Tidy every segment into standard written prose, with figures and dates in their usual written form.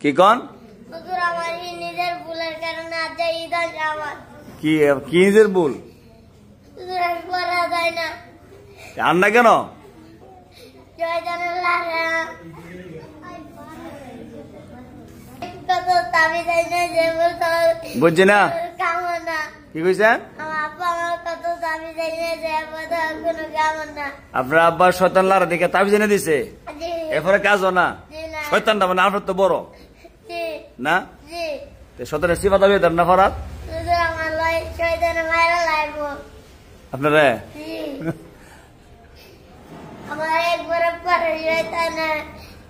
কি কন হুজুর আমার নিজের ভুলের কারণে আজ ঈদ আসে আমার। কি কি নিজের ভুল? হুজুর আর পড়া যায় না। আর না কেন? শয়তানের লারে কত তাবি যায় না যে বলতো বুঝছি না কামনা না। কি কইছেন? আমার আব্বা আমার কত তাবি যায় না যে বলতো কোনো কামনা না। আপনার আব্বা শয়তান লারা দেখে তাবিজ এনে দিছে, জি এরপরে কাজও না। জি না শয়তানটা মানে আপনার তো বড় জি না, জি শয়তানের সিফাত হবে তার না ফরাত হুজুর আমার লাই শয়তানের মায়েরা লাগবো। আপনারা জি আমার একবার পরে শয়তানের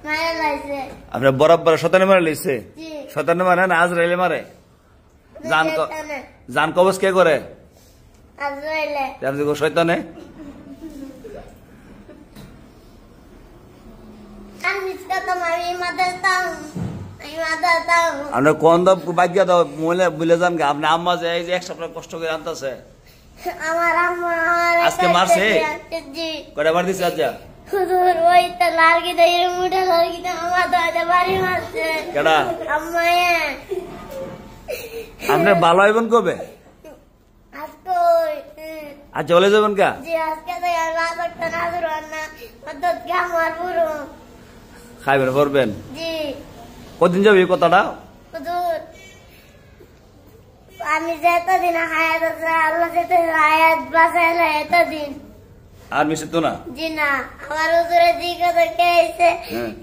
মায়েরা লাগছে। আপনার বরাবর শয়তানে মারে লইছে। জি শয়তানে মারে না আজরাইলে মারে। জান শয়তানে জান কবজ কে করে? আজরাইলে যার দিকে শয়তানে আমি কত মারি মাদাতাম আমি মাদাতাম। আপনার কোন দাম বাগ্যা দাও মহিলা বুঝলে যান গা। আপনি আম্মা যে এই যে এক সপ্তাহ কষ্ট করে আনতেছে, আমার আম্মা আমার আজকে মারছে? জি কয়টা বার দিছে আজ? হুজুর ওই তো লাড়কি দে মুঠা লাড়কি দে আমার দাদা বাড়ি মারছে। কেডা? আম্মা আপনি ভালো হইবেন কবে? আজকে আজ চলে যাবেন কা? জি আজকে তো আর রাত একটা না ধরো না মদত গামার পুরো খাইবেন করবেন? জি কদিন যাবে এই কথাটা? হুজুর আমি যেতদিন হায়াত আছে আল্লাহ যেতে হায়াত বাঁচাইলে এতদিন আর মিশে তো না? জি না আমার হুজুরে জি কথা খেয়েছে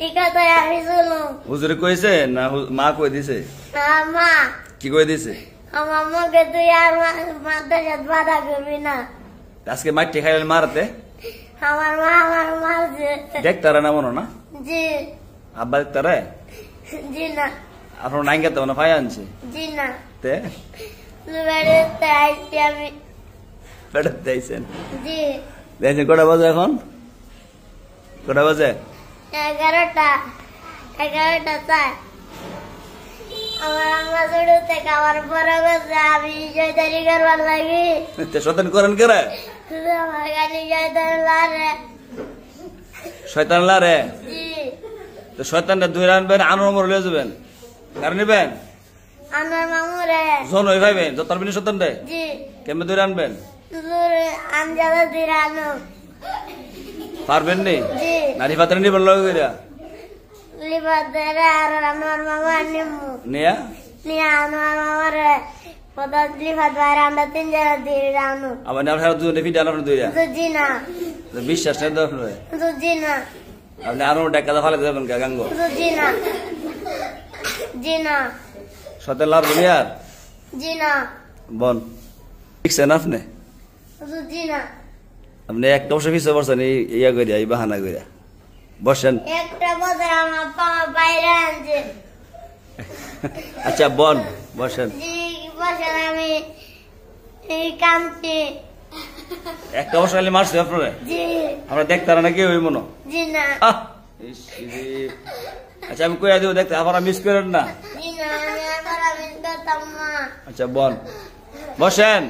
এই কথায় আমি শুনুন। হুজুরে কইছে না মা কই দিছে? আমার মা কি কই দিছে? আমার মুখে তুই আর মাদ্রাসাত বাধা করবি না। আজকে মাটি খাইলে মারতে আমার মা আমার মারছে। দেখতারা না মনো না? জি আব্বা দেখতারে? জি না আপনার নাইঙ্গা তো না পাই আনছে জি না তে বেড়াতে আইছি আমি। বেড়াতে আইছেন? জি দেখছেন কটা বাজে এখন? কটা বাজে? 11টা 4 আমার আম্মা ছোটো থেকে আমার বড় করছে আমি জয়দারি করবার লাগি। শয়তান করেন কে রে? আমার গাড়ি জয়দারি লারে। শয়তান লারে? জি তো শয়তানটা দুই আনবেন আনোর মর লয়ে যাবেন কারণ নিবেন আমার মামুরে জন হয়ে ভাইবেন যত আনবেন শয়তান রে জি কেমনে দুই আনবেন? আমজাদা দিরানো পারবেন নি? জি নারী পাত্রে নিবেন লগে কইরা লিবার দেরে আর আমার মামা নিমু নিয়া নিয়ে আমার মামারে পদার্থ লিবার বাইরে আমরা 3 জনা দিরানো। আবার আপনারা দুজনে ফিডে আনার দুইরা জি না বিশ্বাস নেই তো আপনার? জি না আপনি আরো টাকা ফালে যাবেন কা গাঙ্গ? জি না জি না শয়তান লার দুনিয়ার জি না বন দেখছেন আপনি? জি না আপনি একটা বছর পিছিয়ে পড়ছেন এই ইয়া করিয়া এই বাহানা করিয়া বসেন। একটা বছর আমার পামা বাইরে আনছে। আচ্ছা বন বসেন। জি বছর আমি এই কামছি। একটা বছর খালি মারছে আপনারা? জি আমরা দেখতারা নাকি ওই মনো? জি না আচ্ছা আমি কইয়া দিব দেখতে আপনারা মিস করেন না। জি না আমি আর করতাম না। আচ্ছা বন বসেন।